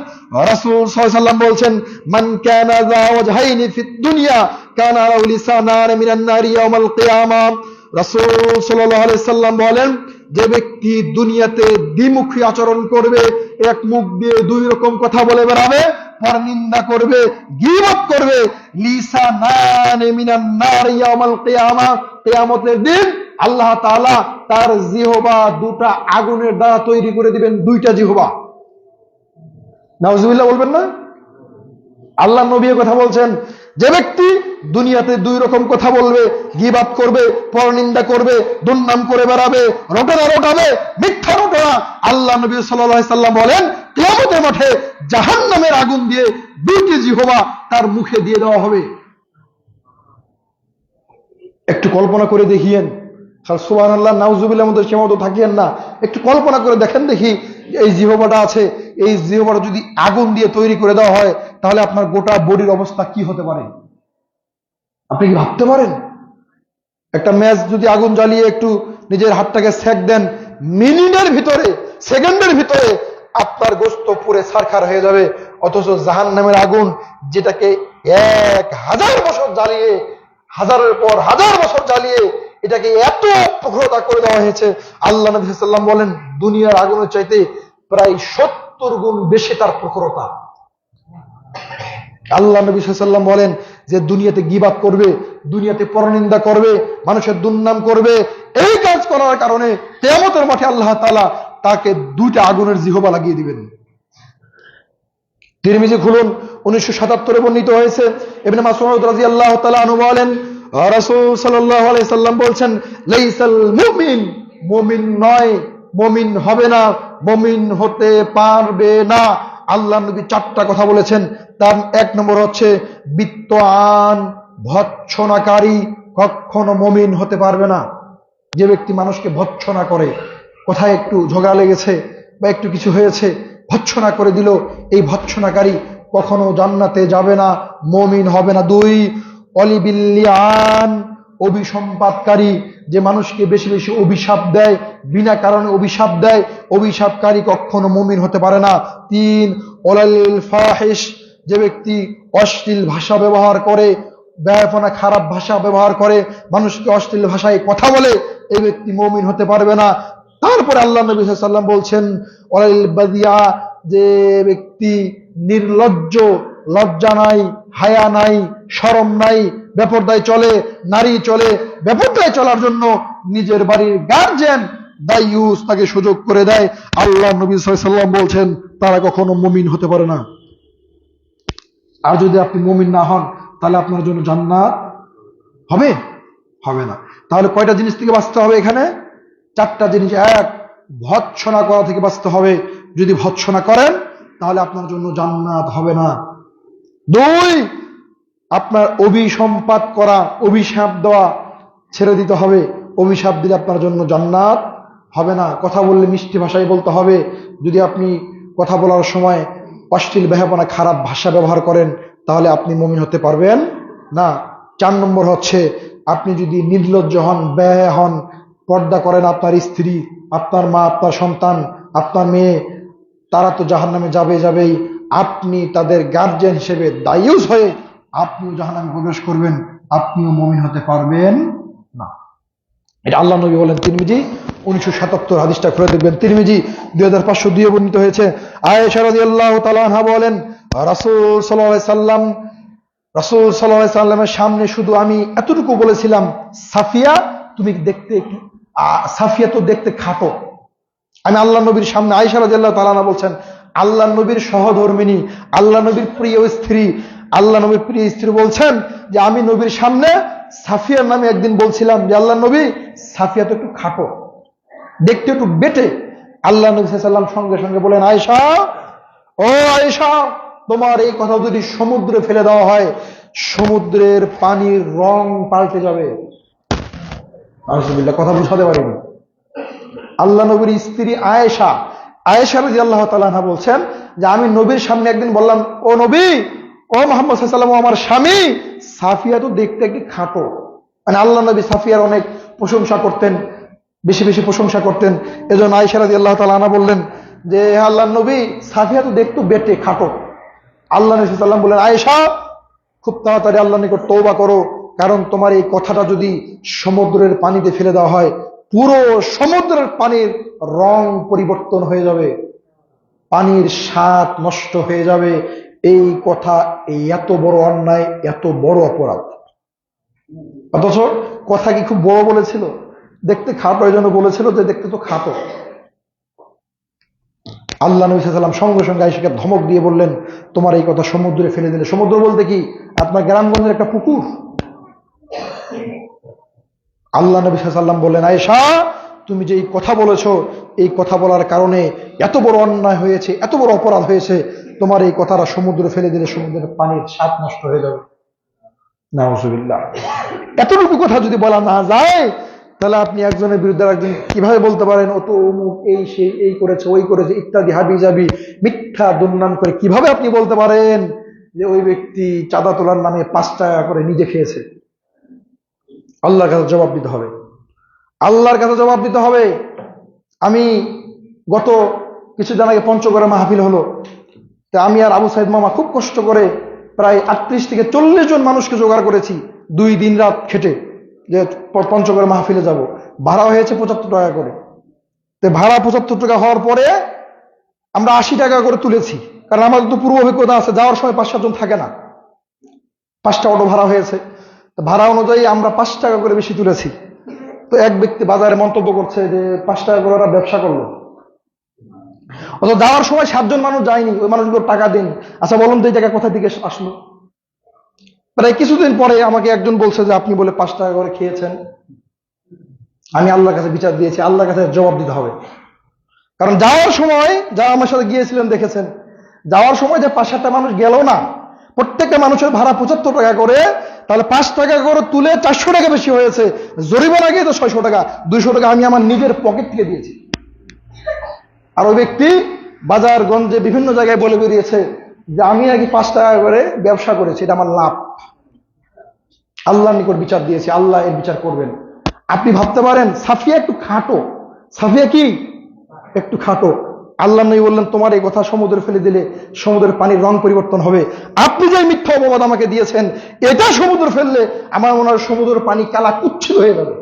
রাসূল সাল্লাল্লাহু আলাইহি ওয়াসাল্লাম বলছেন, মান কানা যা ওয়াজহাইনি ফিদ দুনিয়া কানা লাহু লিসানান মিনান নারি ইয়াউমাল কিয়ামাহ। রাসূল সাল্লাল্লাহু আলাইহি ওয়াসাল্লাম বলেন, যে ব্যক্তি দুনিয়াতে দ্বিমুখী আচরণ করবে, এক মুখ দিয়ে ২ রকম কথা বলে বেড়াবে, পরনিন্দা করবে, গীবত করবে, লিসানান মিনান নারি ইয়াউমাল কিয়ামাহ, কিয়ামতের দিন আল্লাহ তাআলা তার জিহ্বা ২টা আগুনের দ্বারা তৈরি করে দিবেন। ২টা জিহ্বা। নাউজুবিল্লাহ বলবেন না? আল্লাহ নবী কথা বলছেন, যে ব্যক্তি দুনিয়াতে ২ রকম কথা বলবে, গীবত করবে, পরনিন্দা করবে, দুর্নাম করে বেড়াবে, রটনা রটাবে, মিথ্যা রটনা, আল্লাহ নবী সাল্লাল্লাহু আলাইহি সাল্লাম বলেন, কিয়ামতের মাঠে জাহান্নামের আগুন দিয়ে ২টি জিহ্বা তার মুখে দিয়ে দেওয়া হবে। একটু কল্পনা করে দেখিয়েন। সুবহানাল্লাহ, নাউজুবিল্লাহর মধ্যে সীমাবদ্ধ থাকিয়েন না। একটু কল্পনা করে দেখেন দেখি, এই জিহ্বাটা আছে, এই জিহ্বাটা যদি আগুন দিয়ে তৈরি করে দেওয়া হয় তাহলে আপনার গোটা বডির অবস্থা কি হতে পারে? আপনি কি ভাবতে পারেন? একটা ম্যাচ যদি আগুন জ্বালিয়ে একটু নিজের হাতটাকে সেক দেন, মিনিটের ভিতরে, সেকেন্ডের ভিতরে আপনার গোশত পুড়ে ছারখার হয়ে যাবে। অথচ জাহান্নামের আগুন, যেটাকে ১,০০০ বছর জ্বালিয়ে, হাজারের পর হাজার বছর জ্বালিয়ে এটাকে এত প্রখরতা করে দেওয়া হয়েছে, আল্লাহ নবী সাল্লাল্লাহু আলাইহি ওয়াসাল্লাম বলেন দুনিয়ার আগুনের চাইতে প্রায় ৭০ গুণ বেশি তার প্রখরতা। আল্লাহ নবী সাল্লাল্লাহু আলাইহি ওয়াসাল্লাম বলেন যে দুনিয়াতে গীবত করবে, দুনিয়াতে পরনিন্দা করবে, মানুষের দুর্নাম করবে, এই কাজ করার কারণে কিয়ামতের মাঠে আল্লাহ তাআলা তাকে ২টা আগুনের জিহ্বা লাগিয়ে দিবেন। তিরমিজি খুলুন 1977 বর্ণিত হয়েছে। ইবনে মাসউদ রাদিয়াল্লাহু তাআলা আনহু বলেন, রাসূল সাল্লাল্লাহু আলাইহি সাল্লাম বলছেন, লাইসাল মুমিন, মুমিন নয়, মুমিন হবে না, মুমিন হতে পারবে না। আল্লাহ নবী 4টা কথা বলেছেন। তার ১ নম্বর হচ্ছে বিত্তআন, ভৎসনাকারী কখনো মুমিন হতে পারবে না। যে ব্যক্তি মানুষকে ভৎসনা করে, কোথায় একটু ঝগড়া লেগেছে বা একটু কিছু হয়েছে, ভৎসনা করে দিল, এই ভৎসনাকারী কখনো জান্নাতে যাবে না, মুমিন হবে না। ২, অলিবিল্লিয়ান, অভিসম্পাদকারী, যে মানুষকে বেশি বেশি অভিশাপ দেয়, বিনা কারণে অভিশাপ দেয়, অভিশাপকারী কখনো মুমিন হতে পারে না। ৩, ওলালিল ফাহিশ, যে ব্যক্তি অশ্লীল ভাষা ব্যবহার করে, বেয়াফানা খারাপ ভাষা ব্যবহার করে, মানুষকে অশ্লীল ভাষায় কথা বলে, এই ব্যক্তি মুমিন হতে পারবে না। তারপরে আল্লাহ নবী সাল্লাল্লাহু আলাইহি ওয়াসাল্লাম বলছেন, ওয়ালিল বাদিয়া, যে ব্যক্তি নির্লজ্জ, লজ্জা নাই, হায়া নাই, শরম নাই, বেপরদায় চলে, নারী চলে, বেপরদায় চলার জন্য নিজের বাড়ির গার্জিয়ান দায়ুস তাকে সুযোগ করে দেয়, আল্লাহ নবী সাল্লাল্লাহু আলাইহি ওয়াসাল্লাম বলছেন তারা কখনো মুমিন হতে পারে না। আর যদি আপনি মুমিন না হন তাহলে আপনার জন্য জান্নাত হবে হবে না। তাহলে কয়টা জিনিস থেকে বাঁচতে হবে এখানে? 4টা জিনিস। 1, ভৎসনা করা থেকে বাঁচতে হবে। যদি ভৎসনা করেন তাহলে আপনার জন্য জান্নাত হবে না। 2, আপনার অভিসম্পাত করা, অভিশাপ দেওয়া ছেড়ে দিতে হবে। অভিশাপ দিলে আপনার জন্য জান্নাত হবে না। কথা বললে মিষ্টি ভাষায় বলতে হবে। যদি আপনি কথা বলার সময় অশ্লীল বেহাপনা, খারাপ ভাষা ব্যবহার করেন তাহলে আপনি মুমিন হতে পারবেন না। 4 নম্বর হচ্ছে আপনি যদি নির্লজ্জ হন, ব্যয় হন, পর্দা করেন আপনার স্ত্রী, আপনার মা, আপনার সন্তান, আপনার মেয়ে, তারা তো জাহান্নামে যাবেই, আপনি তাদের গার্জিয়ান হিসেবে দায়ুস হয়ে আপনিও জাহান্নামে প্রবেশ করবেন, আপনিও মুমিন হতে পারবেন না। এটা আল্লাহ নবী বলেন। তিরমিজি 1977, হাদিসটা খুলে দেখবেন। তিরমিজি 2502 বর্ণিত হয়েছে। আয়েশা রাদিয়াল্লাহু তাআলা আনহা বলেন, রাসূল সাল্লাল্লাহু আলাইহি সাল্লামের সামনে শুধু আমি এতটুকু বলেছিলাম, সাফিয়া তুমি দেখতে সাফিয়া তো দেখতে খাটো। আমি আল্লাহ নবীর সামনে, আয়েশা রাদিয়াল্লাহু তাআলা আনহা বলছেন, আল্লাহ নবীর সহধর্মিনী, আল্লাহ নবীর প্রিয় স্ত্রী, আল্লাহ নবীর প্রিয় স্ত্রী বলছেন যে আমি নবীর সামনে সাফিয়ার নামে একদিন বলছিলাম যে আল্লাহ নবী, সাফিয়া তো একটু খাটো, দেখতে একটু বেটে। আল্লাহ নবী সাল্লাল্লাহু আলাইহি ওয়াসাল্লাম সঙ্গে সঙ্গে বলেন, আয়েশা, ও আয়েশা, তোমার এই কথা যদি সমুদ্রে ফেলে দেওয়া হয়, সমুদ্রের পানির রং পাল্টে যাবে। আলহামদুলিল্লাহ, কথা বুঝাতে পারিনি। আল্লাহ নবীর স্ত্রী আয়েশা, আয়েশা রাদিয়াল্লাহু তাআলা আনহা বলছেন যে আমি নবীর সামনে একদিন বললাম, ও নবী, ও মুহাম্মদ সাল্লাল্লাহু আলাইহি ওয়াসাল্লাম, আমার স্বামী সাফিয়া তো দেখতে একটু খাটো। মানে আল্লাহ নবী সাফিয়ার অনেক প্রশংসা করতেন, বেশি বেশি প্রশংসা করতেন। এজন্য আয়েশা রাদিয়াল্লাহু তাআলা আনহা বললেন যে আল্লাহ নবী, সাফিয়া তো দেখতে বেটে, খাটো। আল্লাহ নবী সাল্লাল্লাহু আলাইহি ওয়াসাল্লাম বললেন, আয়েশা, খুব তাড়াতাড়ি আল্লাহর নিকট তওবা করো, কারণ তোমার এই কথাটা যদি সমুদ্রের পানিতে ফেলে দেওয়া হয়, পুরো সমুদ্রের পানির রং পরিবর্তন হয়ে যাবে, পানির স্বাদ নষ্ট হয়ে যাবে। এই কথা, এই এত বড় অন্যায়, এত বড় অপরাধ, অথচ কথা কি খুব বড় বলেছিল? দেখতে খাটো, এই জন্য বলেছিল যে দেখতে তো খাটো। আল্লাহ নবী সাল্লাল্লাহু আলাইহি ওয়াসাল্লাম সঙ্গে সঙ্গে আয়েশাকে ধমক দিয়ে বললেন, তোমার এই কথা সমুদ্রে ফেলে দিলে। সমুদ্র বলতে কি? আপনার গ্রামগঞ্জের একটা পুকুর। আল্লাহ নবী সাল্লাল্লাহু আলাইহি ওয়াসাল্লাম বললেন, আয়েশা, তুমি যে এই কথা বলেছো, এই কথা বলার কারণে এত বড় অন্যায় হয়েছে, এত বড় অপরাধ হয়েছে, তোমার এই কথাটা সমুদ্রে ফেলে দিলে সমুদ্রের পানির স্বাদ নষ্ট হয়ে যাবে। নাউযুবিল্লাহ। এতটুকু কথা যদি বলা না যায়, তাহলে আপনি একজনের বিরুদ্ধে একজন কিভাবে বলতে পারেন, ও তো অমুক, এই সেই, এই করেছে, ওই করেছে, ইত্যাদি হাবি জাবি মিথ্যা দুর্নাম করে কিভাবে আপনি বলতে পারেন যে ওই ব্যক্তি চাঁদা তোলার নামে 5 টাকা করে নিজে খেয়েছে? আল্লাহর কাছে জবাব দিতে হবে, আল্লাহর কাছে জবাব দিতে হবে। আমি গত কিছুদিন আগে পঞ্চগড়ে মাহফিল হলো, তা আমি আর আবু সাইদ মামা খুব কষ্ট করে প্রায় 38 থেকে 40 জন মানুষকে জোগাড় করেছি 2 দিন রাত খেটে, যে পঞ্চগড়ে মাহফিলে যাব। ভাড়া হয়েছে 75 টাকা করে। তো ভাড়া 75 টাকা হওয়ার পরে আমরা 80 টাকা করে তুলেছি, কারণ আমাদের তো পূর্ব অভিজ্ঞতা আছে, যাওয়ার সময় 5-7 জন থাকে না, 5টা অটো ভাড়া হয়েছে। তো ভাড়া অনুযায়ী আমরা 5 টাকা করে বেশি তুলেছি। তো এক ব্যক্তি বাজারে মন্তব্য করছে যে 5 টাকা করে ওরা ব্যবসা করলো, অত যাওয়ার সময় 7 জন মানুষ যায়নি, ওই মানুষগুলো টাকা দেন। আচ্ছা বলুন তো এই টাকা কোথা থেকে আসলো? প্রায় কিছুদিন পরে আমাকে একজন বলছে যে আপনি বলে 5 টাকা করে খেয়েছেন। আমি আল্লাহর কাছে বিচার দিয়েছি, আল্লাহর কাছে জবাব দিতে হবে। কারণ যাওয়ার সময়, যারা আমার সাথে গিয়েছিলেন দেখেছেন, যাওয়ার সময় যে 5-7টা মানুষ গেল না, প্রত্যেকটা মানুষের ভাড়া 75 টাকা করে, তাহলে 5 টাকা করে তুলে 400 টাকা বেশি হয়েছে। জরিমানা গিয়ে তো 600 টাকা, 200 টাকা আমি আমার নিজের পকেট থেকে দিয়েছি। আর ওই ব্যক্তি বাজারগঞ্জে বিভিন্ন জায়গায় বলে বেরিয়েছে যে আমি নাকি 5 টাকা করে ব্যবসা করেছি, এটা আমার লাভ। আল্লাহর নিকট বিচার দিয়েছি, আল্লাহ এর বিচার করবেন। আপনি ভাবতে পারেন সাফিয়া একটু খাটো, সাফিয়া কি একটু খাটো। আল্লাহ নবী বললেন, তোমার এই কথা সমুদ্রে ফেলে দিলে সমুদ্রের পানির রং পরিবর্তন হবে। আপনি যে মিথ্যা অপবাদ আমাকে দিয়েছেন, এটা সমুদ্রে ফেললে আমার মনে হয় সমুদ্রের পানি কালা কুচ্ছিত হয়ে যাবে।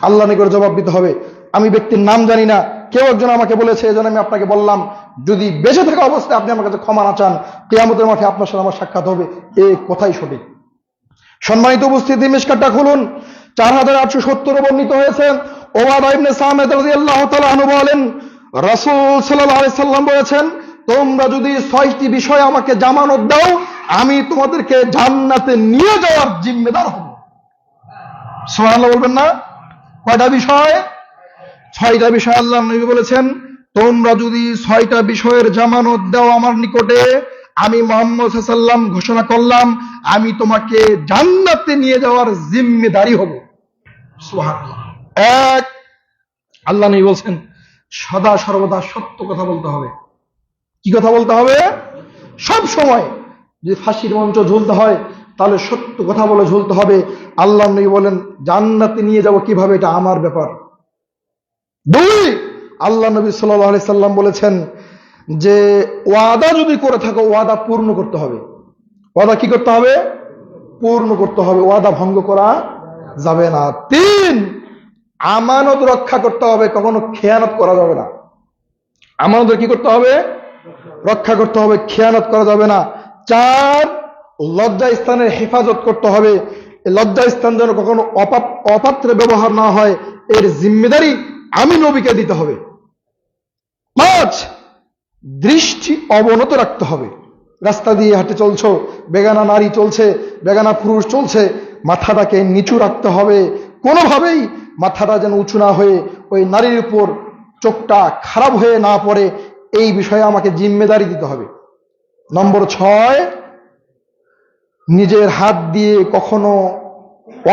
আল্লাহ নিকট জবাব দিতে হবে। আমি ব্যক্তির নাম জানি না, কেউ একজন আমাকে বলেছে, এজন্য আমি আপনাকে বললাম যদি বেঁচে থাকা অবস্থায় আপনি আমার কাছে ক্ষমা না চান, কিয়ামতের মাঠে আপনার সাথে আমার সাক্ষাৎ হবে, এই কথাই সঠিক। সম্মানিত উপস্থিতি, মিশকাতটা খুলুন। 4870 বর্ণিত হয়েছে, ওবাদা ইবনে সামিত রাদিয়াল্লাহু তাআলা আনহু বলেন, রাসূল সাল্লাল্লাহু আলাইহি সাল্লাম বলেছেন, তোমরা যদি 6টি বিষয় আমাকে জামানত দাও, আমি তোমাদেরকে জান্নাতে নিয়ে যাওয়ার জিম্মেদার হব। সুবহানাল্লাহ বলবেন না? কয়টা বিষয়? 6টা বিষয় আল্লাহর নবী বলেছেন, তোমরা যদি 6টা বিষয়ের জামানত দাও আমার নিকটে, আমি মুহাম্মদ সাল্লাল্লাহু আলাইহি ওয়াসাল্লাম ঘোষণা করলাম আমি তোমাকে জান্নাতে নিয়ে যাওয়ার জিম্মেদারি হব। সুবহানাল্লাহ। এক, আল্লাহ নবী বলছেন, সদা সর্বদা সত্য কথা বলতে হবে। কি কথা বলতে হবে? সব সময়। যদি ফাঁসির মঞ্চ ঝুলতে হয় তাহলে সত্য কথা বলে ঝুলতে হবে। আল্লাহ নবী বলেন, জান্নাতে নিয়ে যাব কিভাবে, এটা আমার ব্যাপার। 2, আল্লাহ নবী সাল্লাল্লাহু আলাইহি সাল্লাম বলেছেন যে ওয়াদা যদি করে থাকো, ওয়াদা পূর্ণ করতে হবে। ওয়াদা কি করতে হবে? পূর্ণ করতে হবে, ওয়াদা ভঙ্গ করা যাবে না। 3, আমানত রক্ষা করতে হবে, কখনো খেয়ানত করা যাবে না। আমানত কি করতে হবে? রক্ষা করতে হবে, খেয়ানত করা যাবে না। 4, লজ্জা স্থানের হেফাজত করতে হবে, লজ্জা স্থান যেন কখনো অপাত্রে ব্যবহার না হয়, এর জিম্মেদারি আমি নবীকে দিতে হবে। 5, দৃষ্টি অবনত রাখতে হবে। রাস্তা দিয়ে হাঁটে চলছো, বেগানা নারী চলছে, বেগানা পুরুষ চলছে, মাথাটাকে নিচু রাখতে হবে, কোনোভাবেই মাথাটা যেন উঁচু না হয়ে ওই নারীর উপর চোখটা খারাপ হয়ে না পড়ে, এই বিষয়ে আমাকে জিম্মেদারি দিতে হবে। নম্বর 6, নিজের হাত দিয়ে কখনো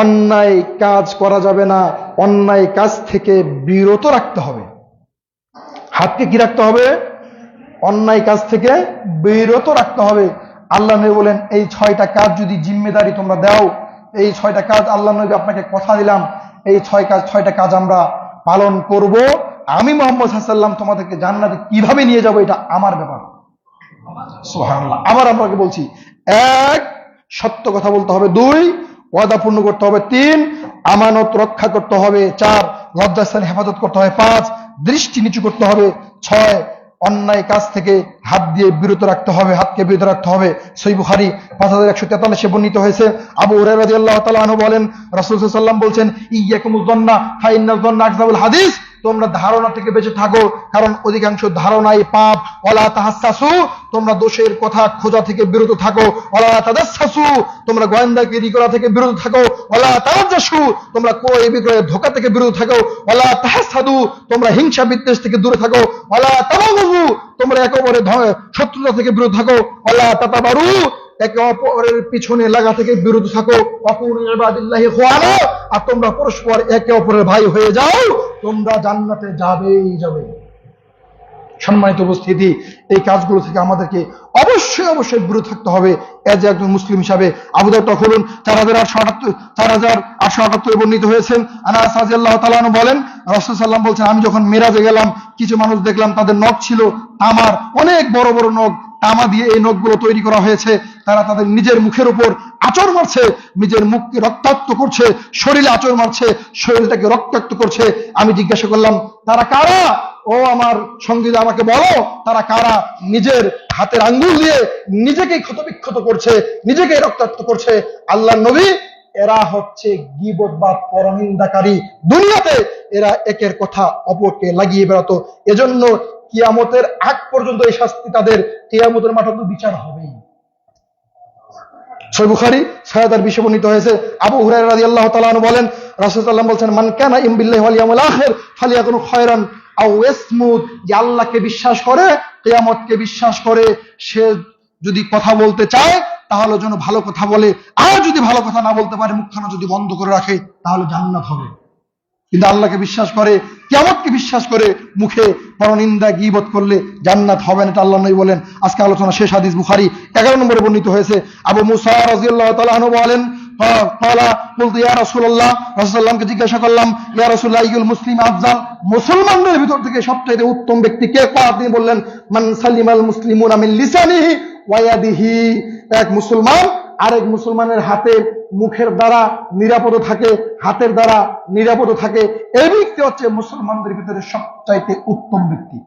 অন্যায় কাজ করা যাবে না, অন্যায় কাজ থেকে বিরত রাখতে হবে। হাতকে কি রাখতে হবে? অন্যায় কাজ থেকে বিরত রাখতে হবে। আল্লাহ নবী বলেন, এই 6টা কাজ যদি জিম্মেদারি তোমরা দাও, এই 6টা কাজ আল্লাহ নবী আপনাকে কথা দিলাম, এই 6টা কাজ আমরা পালন করব, আমি মুহাম্মদ সাল্লাল্লাহু আলাইহি ওয়াসাল্লাম তোমাদেরকে জান্নাতে কিভাবে নিয়ে যাব, এটা আমার ব্যাপার। সুবহানাল্লাহ। আবার আপনাকে বলছি, 1, সত্য কথা বলতে হবে। 2, ওয়াদা পূর্ণ করতে হবে। 3, আমানত রক্ষা করতে হবে। 4, লজ্জাস্থানে হেফাজত করতে হবে। 5, দৃষ্টি নিচু করতে হবে। 6, অন্যায় কাজ থেকে হাত দিয়ে বিরত রাখতে হবে, হাতকে বিরত রাখতে হবে। সহিহ বুখারী 5143 বর্ণিত হয়েছে, আবু হুরায়রা রাদিয়াল্লাহু তাআলা আনহু বলেন, রাসূল সাল্লাল্লাহু আলাইহি ওয়াসাল্লাম বলছেন, ইয়াকুমুয যান্না ফাইন্নায যান্না আকযাবুল হাদিস, তোমরা ধারণা থেকে বেঁচে থাকো, কারণ অধিকাংশ ধারণাই পাপ। ওয়ালা তাহাসসাসু, তোমরা দোষের কথা খোঁজা থেকে বিরত থাকো। ওয়ালা তাদাসসাসু, তোমরা গোয়েন্দাগিরি করা থেকে বিরত থাকো। ওয়ালা তাওয়াজ্জাসু, তোমরা ক্রয় বিক্রয়ের ধোঁকা থেকে বিরত থাকো। ওয়ালা তাহাসাদু, তোমরা হিংসা বিদ্বেষ থেকে দূরে থাকো। ওয়ালা তাবাগযু, তোমরা একে অপরের শত্রুতা থেকে বিরত থাকো। ওয়ালা তাতাবারু, একে অপরের পিছনে লাগা থেকে বিরত থাকো। ওয়াকুনু ইবাদিল্লাহি ইখওয়ানা, আর তোমরা পরস্পর একে অপরের ভাই হয়ে যাও, তোমরা জান্নাতে যাবেই যাবে। সম্মানিত উপস্থিতি, এই কাজগুলো থেকে আমাদেরকে অবশ্যই বিরত থাকতে হবে এজ একজন মুসলিম হিসাবে। আবু দাউদ খুলুন, 4878 বর্ণিত হয়েছেন, আনাস রাদিয়াল্লাহু তাআলা আনহু বলেন, রাসূল সাল্লাল্লাহু আলাইহি ওয়াসাল্লাম বলছেন, আমি যখন মিরাজে গেলাম, কিছু মানুষ দেখলাম তাদের নখ ছিল তামার, অনেক বড় বড় নখ, তামা দিয়ে এই নখগুলো তৈরি করা হয়েছে। তারা তাদের নিজের মুখের উপর আঁচড় মারছে, নিজের মুখকে রক্তাক্ত করছে, শরীরে আঁচড় মারছে, শরীরটাকে রক্তাক্ত করছে। আমি জিজ্ঞাসা করলাম, তারা কারা? ও আমার সঙ্গী, আমাকে বলো তারা কারা? নিজের হাতের আঙ্গুল দিয়ে নিজেকেই ক্ষতবিক্ষত করছে, নিজেকেই রক্তাক্ত করছে। আল্লাহর নবী, এরা হচ্ছে গীবত বা পরনিন্দাকারী। দুনিয়াতে এরা একের কথা অপরকে লাগিয়ে বেড়াতো, এজন্য কিয়ামতের আগ পর্যন্ত এই শাস্তি তাদের, কিয়ামতের মাঠে তো বিচার হবেই। সহিহ বুখারী 6020 বর্ণিত হয়েছে, আবু হুরায়রা রাদিয়াল্লাহু তাআলা আনহু বলেন, রাসূল সাল্লাল্লাহু আলাইহি ওয়াসাল্লাম বলেন, মান কানা বিল্লাহি ওয়াল ইয়াউমিল আখির ফালিয়াকুন খায়রান আও ইয়াসমুত, যে আল্লাহকে বিশ্বাস করে, কিয়ামতকে বিশ্বাস করে, সে যদি কথা বলতে চায় তাহলে যেন ভালো কথা বলে, আর যদি ভালো কথা না বলতে পারে, মুখখানা যদি বন্ধ করে রাখে, তাহলে জান্নাত হবে। কিন্তু আল্লাহকে বিশ্বাস করে, কিয়ামতকে বিশ্বাস করে, মুখে পরনিন্দা গীবত করলে জান্নাত হবে না, এটা আল্লাহ নবী বলেন। আজকে আলোচনা শেষ হাদিস বুখারী 11 নম্বরে বর্ণিত হয়েছে, আবু মুসা রাদিয়াল্লাহু তাআলা আনহু বলেন, রাসূলুল্লাহকে জিজ্ঞাসা করলাম, ইয়া রাসূলুল্লাহ, আইয়ুল মুসলিম আফজাল, মুসলমানদের ভিতর থেকে সবচেয়ে উত্তম ব্যক্তি কে? তিনি বললেন, মান সালিমাল মুসলিমুনা মিন লিসানিহি ওয়া ইয়াদিহি, এক মুসলমান আরেক মুসলমানের হাতে, মুখের দ্বারা নিরাপদ থাকে, হাতের দ্বারা নিরাপদ থাকে, এই ব্যক্তি হচ্ছে মুসলমানদের ভিতরে সবচাইতে উত্তম ব্যক্তি।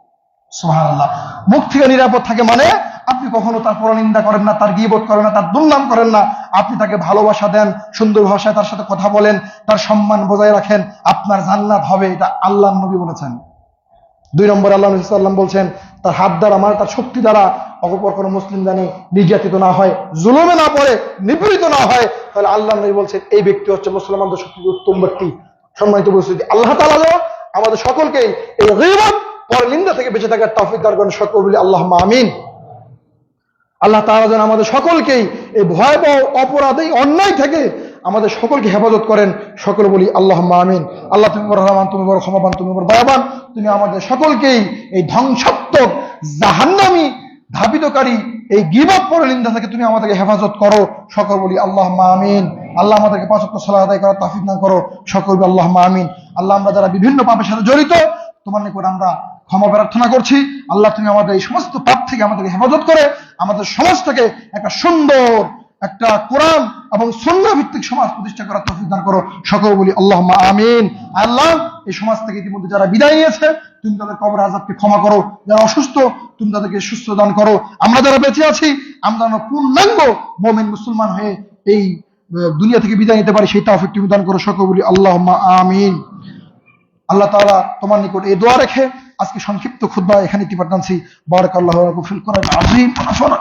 সুবহানাল্লাহ। মুখ থেকে নিরাপদ থাকে মানে আপনি কখনো তার পরনিন্দা করেন না, তার গীবত করেন না, তার দুর্নাম করেন না। আপনি তাকে ভালোবাসা দেন, সুন্দর ভাষায় তার সাথে কথা বলেন, তার সম্মান বজায় রাখেন, আপনার জান্নাত হবে। এটা আল্লাহর নবী বলেছেন। 2 নম্বরে আল্লাহ নবী সাল্লাল্লাহু আলাইহি ওয়াসাল্লাম বলছেন, তার হাত দ্বারা মানে তার শক্তি দ্বারা অপর কোনো মুসলিম জানি নির্যাতিত না হয়, জুলুমে না পড়ে, নিপীড়িত না হয়, তাহলে আল্লাহ নবী বলছেন এই ব্যক্তি হচ্ছে মুসলমানদের সবচেয়ে উত্তম ব্যক্তি। সম্মানিত উপস্থিতি, আল্লাহ তাআলা যেন আমাদের সকলকেই এই গীবত পরনিন্দা থেকে বেঁচে থাকার তৌফিক দান করেন। সকল বলি আল্লাহুম্মা আমিন। আল্লাহ তাআলা যেন আমাদের সকলকেই এই ভয়াবহ অপরাধ, এই অন্যায় থেকে আমাদের সকলকে হেফাজত করেন। সকল বলি আল্লাহুম্মা আমিন। আল্লাহ তুমি বড় রহমান, তুমি বড় ক্ষমাবান, তুমি বড় দয়াবান। তুমি আমাদের সকলকেই এই ধ্বংসাত্মক জাহান্নামী ধাবিতকারী এই গীবত পরনিন্দা থেকে তুমি আমাদেরকে হেফাজত করো। সকল বলি আল্লাহুম্মা আমিন। আল্লাহ আমাদেরকে 5 ওয়াক্ত সালাত আদায় করার তৌফিক দান করো। সকল বলি আল্লাহুম্মা আমিন। আল্লাহ আমরা যারা বিভিন্ন পাপের সাথে জড়িত, তোমার নিকট আমরা ক্ষমা প্রার্থনা করছি। আল্লাহ তুমি আমাদের এই সমস্ত পাপ থেকে আমাদেরকে হেফাজত করে আমাদের সমাজটাকে একটা সুন্দর, একটা কোরআন এবং সুন্নাহ ভিত্তিক সমাজ প্রতিষ্ঠা করার তৌফিক দান করো। সকল বলি আল্লাহুম্মা আমিন। আল্লাহ এই সমাজ থেকে ইতিমধ্যে যারা বিদায় নিয়েছে, তুমি তাদের কবর আযাবকে ক্ষমা করো। যারা অসুস্থ, তুমি তাদেরকে সুস্থ দান করো। আমরা যারা বেঁচে আছি, আমরা পূর্ণাঙ্গ মুমিন মুসলমান হয়ে এই দুনিয়া থেকে বিদায় নিতে পারি, সেই তৌফিক তুমি দান করো। সকল বলি আল্লাহুম্মা আমিন। আল্লাহ তাআলা তোমার নিকট এই দোয়া রেখে আজকে সংক্ষিপ্ত খুতবা এখানে ইতি টানছি। বারাকাল্লাহু লাকুম ফিল কোরআনিল আযীম ওয়া নাফা'না